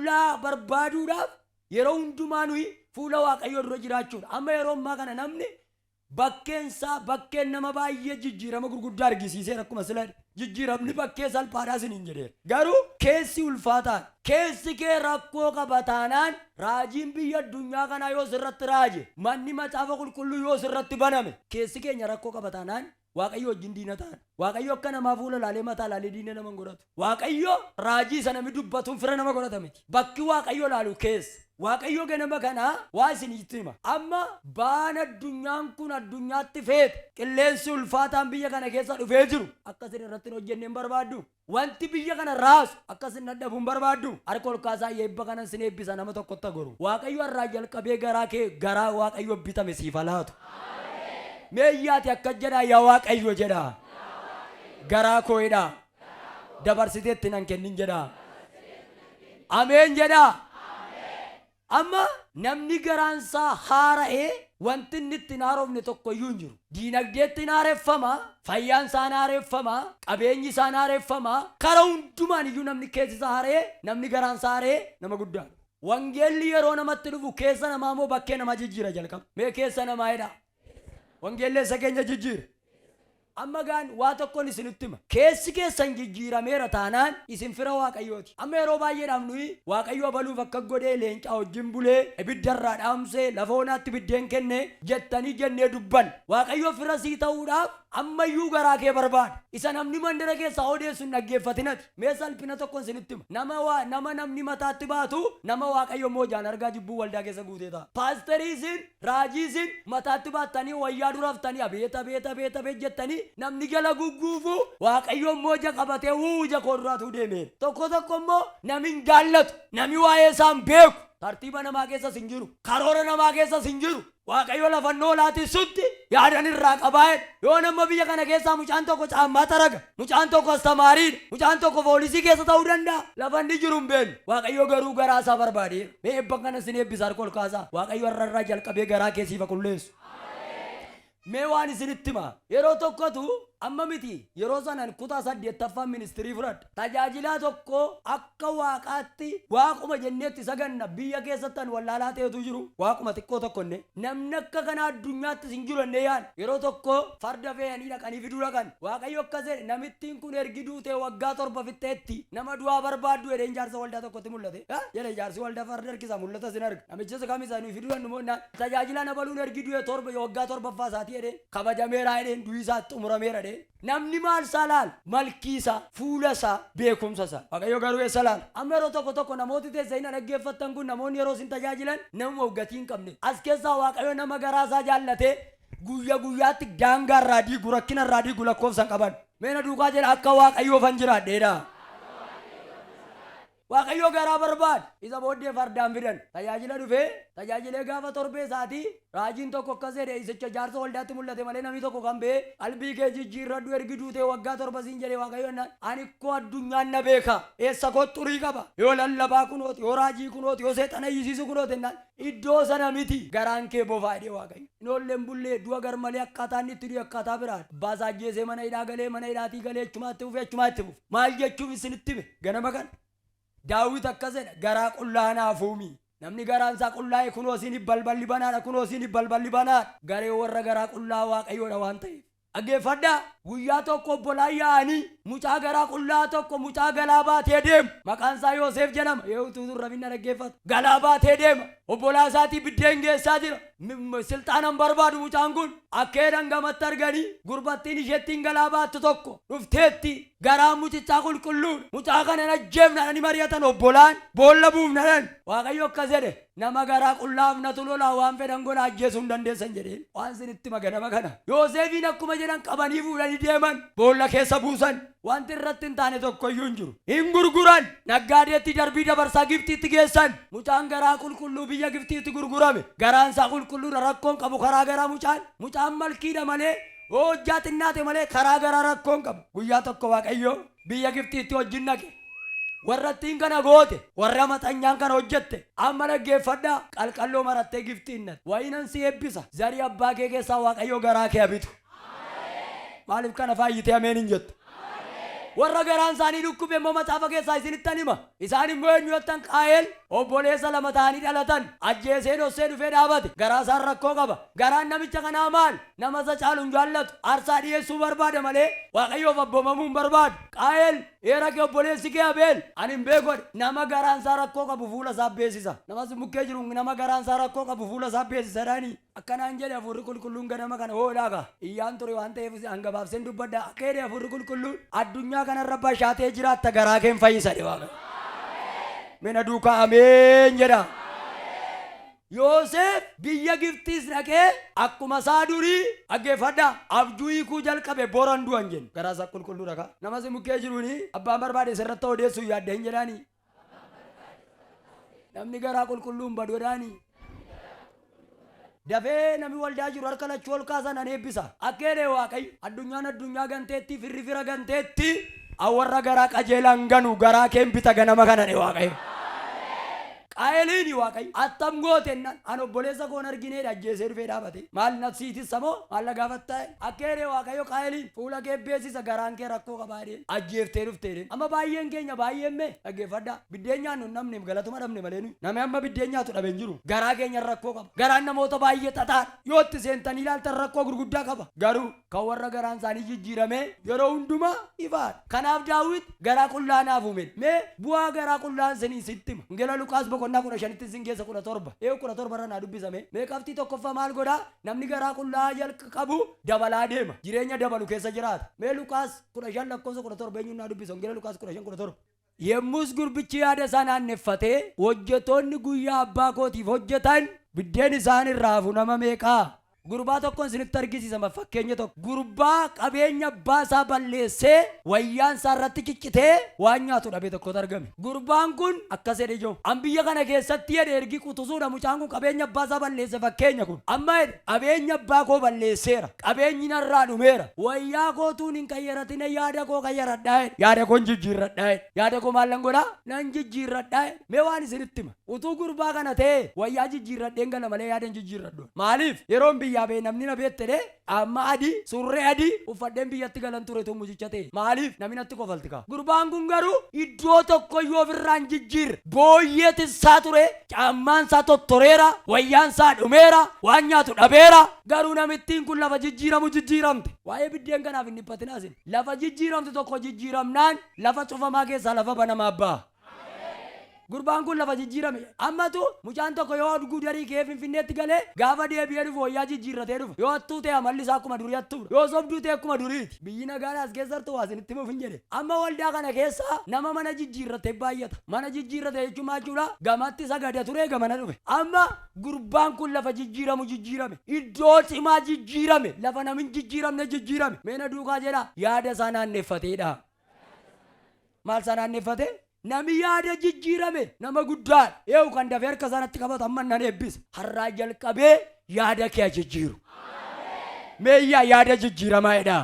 qullaa barbaaduudhaaf yeroo hundumaa nuyi fuula waaqayyoo dura jiraachuudha. Amma yeroo ammaa kana namni bakkeen nama baay'ee jijjiirama gurguddaa argisiiseera. Akkuma sila jijjiiramni bakkee salphaadhaa siniin jedheera. Garuu keessi ulfaataan keessi kee rakkoo qaba taanaan raajiin biyya addunyaa kanaa yoo sirratti raaje manni macaafa qulqulluu yoo sirratti baname keessi keenya rakkoo qaba taanaan waaqayyo wajjin diina ta'an. Waaqayyo akka namaa fuula laalee mataa laalee diina nama godhatu. Waaqayyo raajii sana mi dubbatuun fira nama godhata miti. Bakki waaqayyo laalu keessa. Waaqayyo ganama kana waa isinitti hima. Amma baan addunyaan kun addunyaatti feete qilleensi ulfaataan biyya kana keessa dhufee jiru akkasin irratti hojjenneen barbaaddu. Wanti biyya kana raasu akkasin dadhabuun barbaaddu. Harka ol kaasaa eebba kanan sin eebbisa nama tokkotti goru. Waaqayyo irraa jalqabee garaa waaqayyo bitame siif laatu. Meeyyaati akka jedhaa yaa waaqayyo jedhaa. Garaa kooyidhaa. Dabarsiteetti nan kennin jedhaa. Ameen jedhaa. Amma namni garaansaa haara'ee wanti inni itti haarofne tokko iyyuu hin jiru. Diinagdeetti haareffama, fayyaan isaa haareffama, qabeenyi isaa haareffama. Karaa hundumaan iyyuu namni keessi isaa haaree, namni garaansaa haaree nama guddaadha. Wangeelli yeroo namatti dhufu keessa namaa moo bakkee namaa jijjiira jalqaba. Mee keessa namaa jedhaa. Wangeelli isa keenya jijjiira. Amma gaan waa tokkoon isinitti hima. Keessi keessan jijjiirameera taanaan isin fira waaqayyooti. Amma yeroo baay'eedhaaf nuyi waaqayyo baluuf akka godhee leencaa wajjin bulee ibiddarraa dhaamsee lafa onaatti biddeen kennee jettanii jennee dubban. Waaqayyo fira sii ta'uudhaaf ammayyuu garaa kee barbaada. Isa namni mandara keessaa odeessuun dhaggeeffatinati. Mee salphina tokkoon isinitti hima. Nama namni mataatti baatu nama waaqayyo moojaan argaa jibbuu waldaa keessa guutee ta'a. Paasteriisin raajiisin mataatti baattanii wayyaa duraftanii abeet jettanii namni gala gugguufu waaqayyoon mooja qabatee wuuja kooduraatuu deemeen. Tokko immoo namin jaallatu nami waa'ee isaan beeku tartiiba namaa keessas hin jiru karoora namaa keessas hin jiru. Waaqayyo lafannoo laati sutti yaadan irraa qabaa'edha. Yoo nama biyya kana keessaa mucaan tokko caammaa taraga, mucaan tokko astamaariidha, mucaan tokko poolisii keessa ta'uu danda'a. Lafanni jiru hin beeknu. Waaqayyo garuu garaa isaa barbaadeera. Mee eebba kana sin eebbisa harka ol kaasaa. Waaqayyo irraa jalqabee garaa keessii qulqulleessu. Mee waan isinitti hima. Yeroo tokkotu amma miti yeroo sanan kutaa 8ffaan ministirii fudhadha. Tajaajilaa tokko akka waaqaatti waaquma jenneetti saganna biyya keessattan wallaalaa ta'etu jiru. Waaquma xiqqoo tokkonne namni akka kana addunyaatti hin jiru ennee yaan. Yeroo tokko farda fe'anii dhaqanii fiduu dhaqan. Waaqayyo akkas jedhe namittiin kun ergi duutee waggaa 7 fixxeetti nama du'aa barbaaddu jedheen jaarsa waldaa tokkotti mul'ate. Jedhe jaarsi waldaa farda harkisa mul'ata sin arga. Namichis kamisaa nuyi fiduu danda'u tajaajila nabaluun ergi du'ee waggaa 7ffaa isaatii jedheen kabajameera jedheen du'i isaa xumurameera. Namni maal salaal malkiisa fuulasa beekumsasa. Waaqayyo garuu eessa laala. Amma yeroo tokko namooti teessanii dhaggeeffattan kun namoonni yeroo isin tajaajilan nama waggatii hin qabne. As keessaa waaqayyo nama garaasaa jaallatee guyyaatti daangaarraa diigu rakkinarraa diigu lakkoofsan qaban. Meena duukaa jedha akka waaqayyoof an jiraadheedha. Waaqayyo garaa barbaad isa booddee fardaan fidan tajaajila dhufee tajaajilee gaafa torbee isaatii raajiin tokko akkas jedhe isicha jaarsa waldaatti mul'ate malee namni tokko kan ba'e qalbii kee jijjiirradhu ergi duutee waggaa 7 siin jedhee waaqayyo naan ani koo addunyaan na beeka eessa koo xurii qaba yoo lallabaa kunooti yoo raajii kunooti yoo seexana iyyisiisu kunooti naan iddoo sana miti garaan kee bofaa jedhee waaqayyo inoolleen bullee du'a garmalee akkaataa inni itti du'e akkaataa biraan baasaa ajjeesee mana hidhaa galee mana hidhaatii galee achumaatti fufe maal jechuuf isinitti hime ganama kana. Daawit akkas jedha garaa qullaa naafuumi. Namni garaan isaa qullaa'e kunoo isin balballi banaadha kunoo isin balballi banaadha. Garee warra garaa qullaa waaqayyoodha waan ta'eef. Dhaggeeffadhaa guyyaa tokko obbolaa yaa'anii mucaa garaa qullaa tokko mucaa galaa baatee deema. Maqaan isaa Yoosef jedhama. Yoo utuu rafinna dhaggeeffatu galaa baatee deema. Obbolaa isaatii biddeen geessaa jira. Silxaanan barbaadu mucaan kun akkeedhan gamatti arganii gurbattiin isheettiin galaa baattu tokko dhufteetti garaa mucichaa qulqulluudha. Mucaa kana ajjeefnadhani mari'atan obbolaan boolla buufnadhan. Waaqayyo akkas jedhe nama garaa qullaaf natu lolaa waan fedhan godha ajjeesuu hin dandeessan jedheen. Waan isinitti maganama kana Yoosefiin akkuma jedhan qabanii fuudhanii deeman boolla keessa buusan. Wanti irratti hin taane tokko iyyuu hin jiru. Hin gurguran naggaadeetti darbii dabarsaa Gibxiitti geessan. Mucaan garaa qulqulluu biyya Gibxiitti gurgurame. Garaan isaa qulqulluudha rakkoon qabu karaa garaa mucaan malkiidha malee hojjaa xinnaate malee karaa garaa rakkoon qabu. Guyyaa tokko waaqayyo biyya Gibxiitti wajjin naqe. Warra ittiin kana goote warra maxanyaan kana hojjette amma dhaggeeffadhaa qalqalloo marattee Gibxiin naqe. Wayinan si eebbisa zarii abbaa kee keessaa waaqayyo garaa kee habitu. Maaliif kana faayyitee ameen hin jettu? warra garaan isaanii dhukkube immoo macaafa keessaa isinittan hima. Isaan immoo eenyu jettan Qaayel obboleessa lama ta'anii dhalatan ajjeesee dhossee dhufee dhaabate garaa isaan rakkoo qaba. Garaan namicha kanaa maal? Nama isa caalu hin jaallatu aarsaa dhiyeessuu barbaada malee Waaqayyoof abboomamuu hin barbaadu. Qaayel eera kee obboleessi kee Abeel ani hin beekodhe nama garaan isaa rakkoo qabu fuula isaa beesisa. Namas mukkee jiru nama garaan isaa rakkoo qabu fuula isaa beesisa dhaanii akkanaan jedhe hafuurri qulqulluun ganama kana hoodhaaga iyyaan ture waan ta'eef hangabaabseen dubbadda akka jedhe hafuurri qulqulluun addunyaa kanarra bashaatee jiraatta garaa keen fayyisa dhe Waaqa. Mina duukaa ameen jedha. Yoosef biyya Gibxiis dhaqee akkuma isaa durii dhaggeeffadha abjuu hiikuu jalqabe boran du'an jennu garaa isaa qulqulluu dhaqa. Namas mukkee jiruuni abbaan barbaade sirratti odeessuu yaadda hin jedhaani. Namni garaa qulqulluun badoodhaani. Dafee namni waldaa jiru harka lachuu ol kaasan an eebbisa. Akkeedhe Waaqayyo addunyaan addunyaa ganteetti firri fira ganteetti awwarra garaa qajeelaan ganu garaa keen bita ganama kana dhe Waaqayyo. Qaayeliin Waaqayyo attam gootennan an obboleessa koon argineedha ajjeesee dhufee dhaabate maal nafsiitis samoo maal lagaafattaa akkeedhe Waaqayyo Qaayeliin fuula kee beesisa garaan kee rakkoo qabaadheen ajjeeftee dhufteedheen amma baay'een keenya baay'een mee dhaggeeffadha biddeen nyaannu namni galatuma dhabne malee nuyi namni amma biddeen nyaatu dhabe hin jiru garaa keenya rakkoo qaba garaan namoota baay'ee xaxaadha yoo itti seentanii ilaaltan rakkoo gurguddaa qaba garuu kan warra garaan isaanii jijjiirame yeroo hundumaa ifaadha. Kanaaf Daawit garaa qullaanaaf uume mee bu'aa garaa qullaan sinii sittima Wangeela Luqaas boqonnaa 15 sin keessa 17 17 irra naa dubbisame mee qabxii tokkoffaa maal godhaa namni garaa qullaa jalqabu dabalaa deema jireenya dabalu keessa jiraata mee Luqaas 15 lakkoofsa 17 eenyuun naa dubbisa Wangeela Luqaas 15 yemmus gurbichi yaada isaa naanneeffatee hojjetoonni guyyaa abbaa kootiif hojjetan biddeen isaan irraa hafu nama meeqaa gurbaa tokkoon isinitti argisiisa fakkeenya tokko gurbaa qabeenya abbaa isaa balleessee wayyaan isaa irratti ciccitee waan nyaatu dhabe tokkotu argame gurbaan kun akkas jedhe ijoo an biyya kana keessatti jedhe ergi qutusuudha mucaan kun qabeenya abbaa isaa balleesse fakkeenya kun amma jedhe qabeenya abbaa koo balleesseera qabeenyi narraa dhumeera wayyaa kootuun hin qayyaratin yaada koo qayyaradhaa jedhe yaada koo hin jijjiirradhaa jedhe yaada koo maallan godhaa nan jijjiirradhaa jedhe mee waan isinitti hima utuu gurbaa kana ta'e wayyaa jijjiirradheen gala malee yaada hin jijjiirradhu maaliif yeroon biyya yaabee namni na beettedhe amma adii surree adii uffadheen biyyatti galan ture tu mucicha ta'e maaliif namni natti kofalti kaa gurbaan kun garuu iddoo tokko yoo ofirraan jijjiirre booyyeet isaa ture caammaan isaa tottoreera wayyaan isaa dhumeera waan nyaatu dhabeera garuu namittiin kun lafa jijjiiramu jijjiiramte waa'ee biddeen kanaaf hin dhiphatinaa isin lafa jijjiiramte tokko jijjiiramnaan lafa cufamaa keessaa lafa banamaa abbaa gurbaan kun lafa jijjiirame ammatu mucaan tokko yoo arguu darii kee Finfinneetti galee gaafa deebi'ee dhufu wayyaa jijjiirratee dhufa yoo attuu ta'e amalli isaa akkuma durii attuu yoo sobduu ta'e akkuma duriiti biyyi nagaadhaas keessattuu waasinitti himuuf hin jedhe amma waldaa kana keessa nama mana jijjiirrate baay'ata mana jijjiirrate jechuun maachuudha gamatti sagada ture gamana dhufe amma gurbaan kun lafa jijjiiramu jijjiirame iddoo cimaa jijjiirame lafa namin jijjiiramne jijjiirame meena duukaa jedha yaada isaa naanneeffateedha maal isaa naanneeffate nami yaada jijjiirame nama guddaa eewu kan dafee harka isaatti qabatu amma nan eebbisa har'aa jalqabee yaada kee jijjiiru meeyyaa yaada jijjiiramaa jedha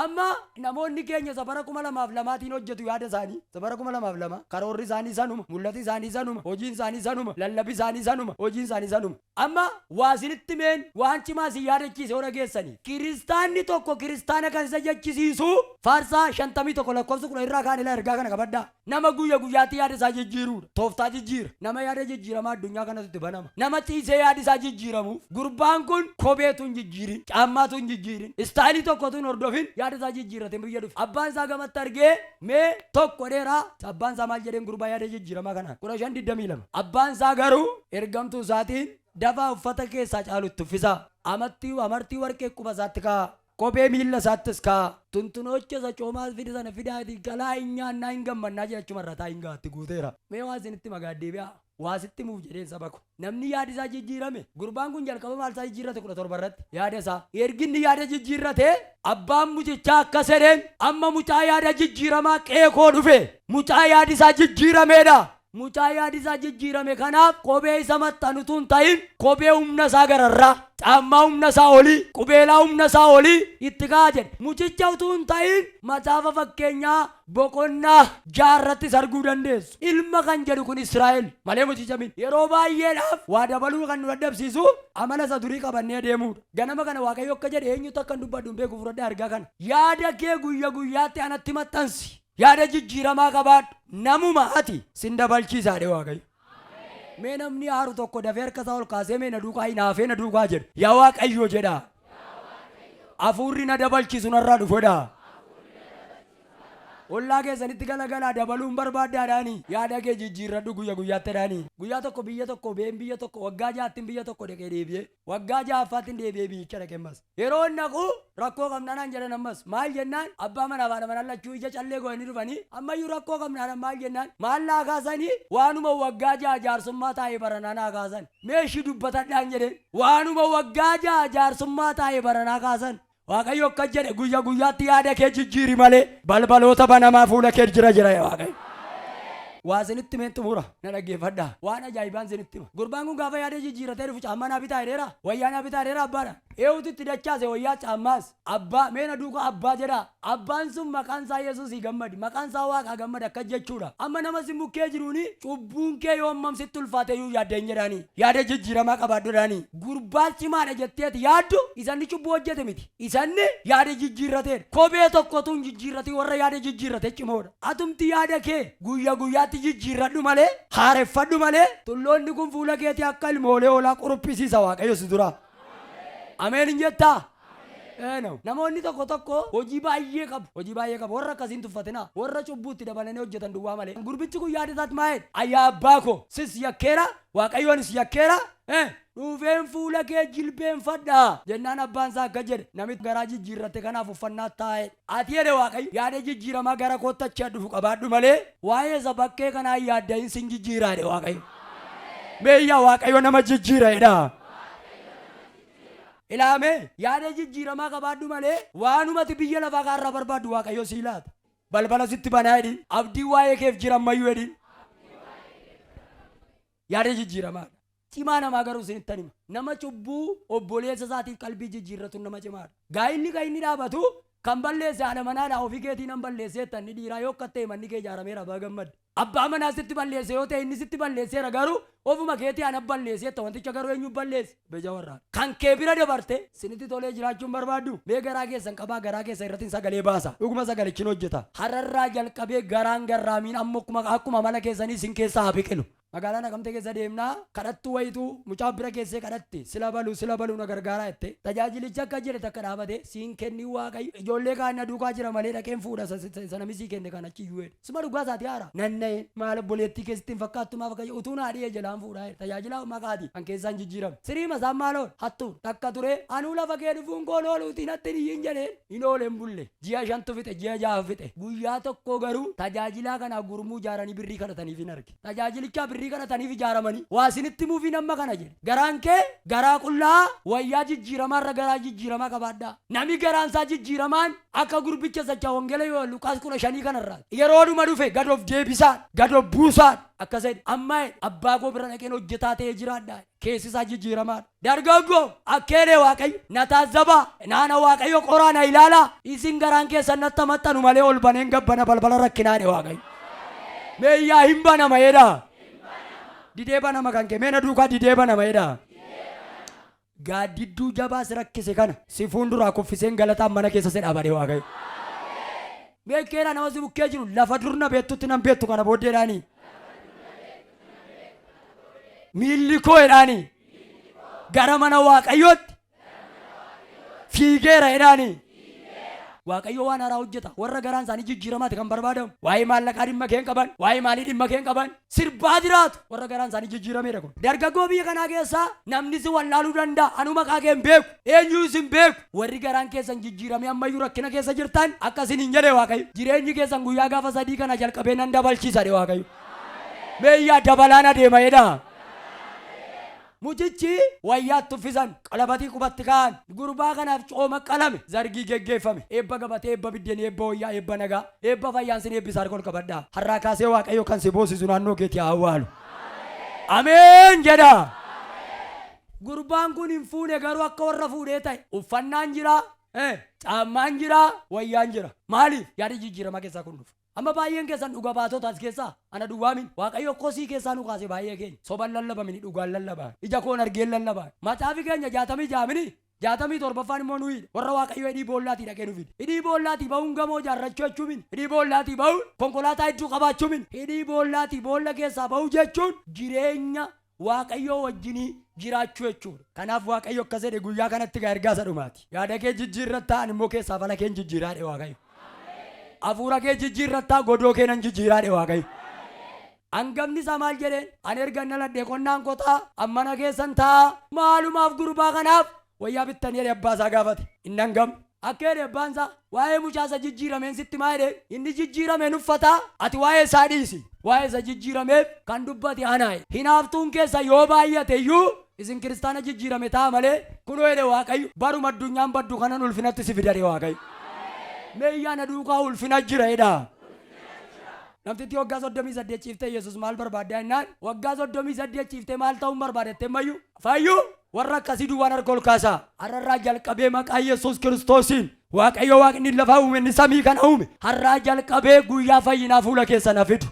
amma namoonni keenya sabara 2002tiin hojjetu yaada isaanii sabara 2002 karoorri isaanii sanuma mul'ati isaanii sanuma hojiin isaanii sanuma lallabi isaanii sanuma hojiin isaanii sanuma amma waasinitti meen waan cimaa si yaadachiise hora geessanii kiristaanni tokko kiristaana kan isa jechisiisu faarsaa 51 lakkoofsa 10 irraa kaan ilaa ergaa kana qabaddaa nama guyya guyyaatti yaada isaa jijjiiruudha tooftaa jijjiira nama yaada jijjiiramaa addunyaa kanatti banama nama ciisee yaada isaa jijjiiramuuf gurbaan kun kopheetu hin jijjiirin caammaatu hin jijjiirin istaayilii tokkotu hin hordofin yaada isaa jijjiirate biyya dhufe abbaan isaa gamatti argee mee tokko dheeraa abbaan isaa maal jedheen gurbaa yaada jijjiiramaa kanaan 1522 abbaan isaa garuu ergamtuu isaatiin dafaa uffata keessaa caalutti uffisaa amartii warqee quba isaatti kaa kophee miilla isaattis kaa tuntunoocha isa coomaas fidi sana fidaati galaa hin nyaannaa hin gammannaa jedhachuma irra taa hin gaatti guuteera mee waan isinitti magaaddeebi'a waasitti muuf jedheen saba ko namni yaada isaa jijjiirame gurbaan kun jalqaba maal isaa jijjiirrate 17 irratti yaada isaa erginni yaada jijjiirrate abbaan mucichaa akkas jedheen amma mucaa yaada jijjiiramaa qeekoo dhufe mucaa yaadi isaa jijjiirameedha mucaa yaadi isaa jijjiirame kanaaf kophee isa maxxanutu hin ta'in kophee humna isaa gararraa caammaa humna isaa olii qubeelaa humna isaa olii itti ka'a jedhe. Mucicha utuu hin ta'in macaafa fakkeenyaa boqonnaa 6 arguu dandeessu. Ilma kan jedhu kun Israa'el malee mucicha min yeroo baay'eedhaaf waa dabaluu kan nu dadhabsiisu amala isa durii qabannee deemuudha. Ganama kana Waaqayyo akka jedhe eenyutu akka hin dubbadhu hin beeku fudhadhee argaa kana. Yaada kee guyyaatti anatti maxxansi. Yaada jijjiiramaa qabaadhu. Namuma ati sin dabalchiisaadhe Waaqayyo. Mee namni aaru tokko dafee harka isaa ol kaasee mee na duukaa hinaafee na duukaa jedhe. Yaa Waaqayyo jedha. Hafuurri na dabalchiisu narraa dhufedha. Ollaa keessanitti galagalaa dabaluun barbaaddaadhaani. Yaada kee jijjiirradhu guyyaatti. Guyyaa tokko biyya tokko been biyya tokko waggaa 6 biyya tokko dhaqee deebi'ee waggaa 6ffaatti deebi'ee biyyicha dhaqee ammas. Yeroo naqu rakkoo qabnaan jedhan ammas maal jennaan abbaa manaa fi haadha manaa lachuu ija callee go'anii dhufanii ammayyuu rakkoo qabnaan maal jennaan maal naa kaasanii waanuma waggaa 6 jaarsummaa taa'ee baranaa naa kaasan. Meeshii dubbatadhaan jedheen waanuma waggaa 6 jaarsummaa taa'ee baranaa kaasan. Waaqayyo akka jedhe guyyaatti yaada kee jijjiiri malee balbaloota banamaa fuula kee jira Waaqayyo. Waa isinitti meen xumura na dhaggeeffadhaa. Waan ajaa'ibaan isinitti hima. Gurbaan kun gaafa yaada jijjiiratee dhufu caammaa naa bitaa jedheera. Wayyaa naa bitaa jedheera abbaadha. Eewutu itti dachaase wayyaa caammaas. Abbaa meena duuka abbaa jedha. Abbaan sun maqaan isaa Yesuusii gammadi. Maqaan isaa Waaqaa gammada akka jechuudha. Amma nama si bukkee jiruuni cubbuun kee yoo hammamsitti ulfaate iyyuu yaaddeen jedhaani. Yaada jijjiiramaa qabaadhuudhaani. Gurbaa cimaadha jetteeti yaaddu isanni cubbuu hojjete miti. Isanni yaada jijjiirrateedha. Kophee tokkotu hin jijjiirrate warra yaada jijjiirrate cimoodha. Atumti yaada kee guyyaatti jijjiirradhu malee haareffadhu malee tulloonni kun fuula keetii akka ilmoolee hoolaa qorophisiisa Waaqayyo si dura. Ameen hin jettaa? Namoonni tokko hojii baay'ee qabu warra akkasiin tuffatina warra cubbuutti dabalanii hojjetan duwwaa malee. Gurbichi kun yaada isaatti maa'edha. Ayyaa abbaa koo sis yakkeera Waaqayyoonis yakkeera dhufeen fuula kee jilbeenfadhaa jennaan abbaan isaa akka jedhe namitti garaa jijjiirratte kanaaf uffannaa taa'e. Ati jedhe Waaqayyo yaada jijjiiramaa gara koottachaa dhufu qabaadhu malee waa'ee isa bakkee kanaa yaadda'iin sin jijjiiraadhe Waaqayyo. Meeyyaa Waaqayyo nama jijjiiraadha. Ilaame yaada jijjiiramaa qabaadhu malee waanumati biyya lafaa kaarraa barbaaddu Waaqayyo sii laata. Balbala sitti banaa jedhin abdii waa'ee keef jiran mayyuu jedhin. Yaada jijjiiramaadha. Cimaa namaa garuu isinitti hima. Nama cubbuu obboleessa isaatiif qalbii jijjiirratu nama cimaadha. Gaa'illi kan inni dhaabatu kan balleesse haadha manaadhaa ofii keetii nan balleesseetta inni dhiiraa yoo akka ta'e manni kee ijaarameera abbaa gammadde. Abbaa manaa sitti balleesse yoo ta'e inni sitti balleesseera garuu ofuma keetii ana balleesseetta wanticha garuu eenyu balleesse beja warraa. Kan kee bira dabarte sinitti tolee jiraachuun barbaaddu mee garaa keessan qabaa garaa keessa irratti sagalee baasa. Dhuguma sagalichin hojjeta. Hararraa jalqabee garaan garraamiin amma akkuma mala keessanii sin keessaa haa biqilu. Magaalaa Naqamtee keessa deemnaa kadhattuu wayituu mucaa bira keessee kadhatte sila baluu na gargaaraa jette tajaajilicha akka jedhe takka dhaabate siin kenni Waaqayyo ijoollee kaan na duukaa jira malee dhaqeen fuudha sana misii kenne kan achi iyyuu jedhe sima dhugaa isaati haara nanna'e maal obboleettii keessatti hin fakkaattu maaf akka utuu naa dhiyee jalaan fuudhaa jedhe tajaajila maqaati kan keessaan jijjiirame siriima isaan maaloon hattuun takka ture anuu lafa kee dhufuun koo looluutiin hatti niyyiin jedheen hin ooleen bulle ji'a 5 fixe ji'a 6 fixe guyyaa tokko garuu tajaajilaa kana gurmuu ijaaranii birrii kadhataniif hin arge tajaajilicha birrii kadhataniif ijaaramanii waa isinitti muufiin amma kana jedhe garaan kee garaa qullaa wayyaa jijjiiramaarra garaa jijjiiramaa qabaadhaa nami garaan isaa jijjiiramaan akka gurbicha sacha wangeela yoo Luqaas 15 kanarraa yeroo dhuma dhufe gad of deebisaan gad of buusaan akka jedhe amma abbaa koo bira dhaqeen hojjetaa ta'ee jiraadhaa keessi isaa jijjiiramaadha. Dargaggoo akkeedee Waaqayyo na taazzabaa naana Waaqayyo qoraa na ilaalaa isin garaan keessan natti maxxanu malee ol baneen gabbana balbala rakkinaadhe Waaqayyo. Meeyyaa hin banama jedhaa. Didee banama kan kee meena duukaa didee banama jedhaa. Gaaddidduu jabaa si rakkise kana si fuulduraa kuffiseen galataan mana keessa si dhaabadhe Waaqayyo. Beekeedha nama si bukkee jiru lafa durna beettutti nan beettu kana booddeedhaanii. Miilli koo jedhaanii gara mana Waaqayyootti fiigeera jedhaanii. Waaqayyo waan haaraa hojjeta warra garaan isaanii jijjiiramaati kan barbaadamu waa'ee maallaqaa dhimma kee hin qaban waa'ee maalii dhimma kee hin qaban sirbaa jiraatu warra garaan isaanii jijjiirameedha kun. Dargaggoo biyya kanaa keessaa namni si wallaaluu danda'a anu maqaa kee hin beeku eenyuu isin beeku warri garaan keessan jijjiirame ammayyuu rakkina keessa jirtan akkasin hin jedhe Waaqayyo jireenyi keessan guyyaa gaafa 3 kana jalqabee nan dabalchiisa de Waaqayyo. Meeyyaa dabalaan adeema jedhaa. mucichi wayyaatti uffisan qalabatii qubatti kaan gurbaa kanaaf cooma qalame zargii geggeeffame eebba gabatee eebba biddeen eebba wayyaa eebba nagaa eebba fayyaan eebbisaa kol qabadhaa har'aa kaasee waaqayyo kan si boosisu naannoo keetii awwaalu ameen jedha. Gurbaan kun hin fuune garuu akka warra fuudhee ta'e uffannaan jira caammaan jira wayyaan jira maaliif yaada jijjiirama keessaa kun dhufa. Amma baay'een keessan dhuga baatota as keessaa ana duwwaamin waaqayyo kosii keessaa nu kaase baay'ee keenya soban lallabamini dhugaan lallabaa ija koon argeen lallabaa macaafi keenya 67 immoo nuyi warra waaqayyo hidhii boollaatii dhaqee nu fide hidhii boollaatii ba'uun gamoo jaarrachuu jechuun hidhii boollaatii ba'uun konkolaataa hedduu qabaachuun hidhii boollaatii boolla keessaa ba'uu jechuun jireenya waaqayyo wajjinii jiraachuu jechuudha. Kanaaf waaqayyo akkas jedhe guyyaa kanatti gaa ergaa isa dhumaati. Yaada kee jijjiirrattaa ani immoo keessaa fala kee jijjiiraadhe waaqayyo. Afuura kee jijjiirrattaa godoo kee nan jijjiiraadhe waaqayyo. Hangafni isaa maal jedheen ani erga naladhee qonnaan qotaa ammana keessan taa maalumaaf gurbaa kanaaf wayyaa bittanii jedhe abbaa isaa gaafate inni hangam akka jedhe abbaan isaa waa'ee mucaasa jijjiirameen sitti maa jedhe inni jijjiirameen uffataa ati waa'ee isaa dhiisi waa'ee isa jijjiirameef kan dubbate anaaye hinaaftuun keessa yoo baay'ate iyyuu isin kiristaana jijjiirame taa malee kunoo jedhe waaqayyo baruma addunyaan baddu kanan ulfinatti si fidadhe waaqayyo meeyyaana duukaa ulfina jira jedha. Namtitti waggaa 38 ciiftee Yesuus maal barbaadde jennaan waggaa 38 ciiftee maal ta'uun barbaadette mayyuu fayyuu warra akkasii duwwaan harka ol kaasaa har'arraa jalqabee maqaa Yesuus Kiristoosiin waaqayyo waaqni lafa uume inni samii kana uume har'aa jalqabee guyyaa fayyinaa fuula keessa na fidu.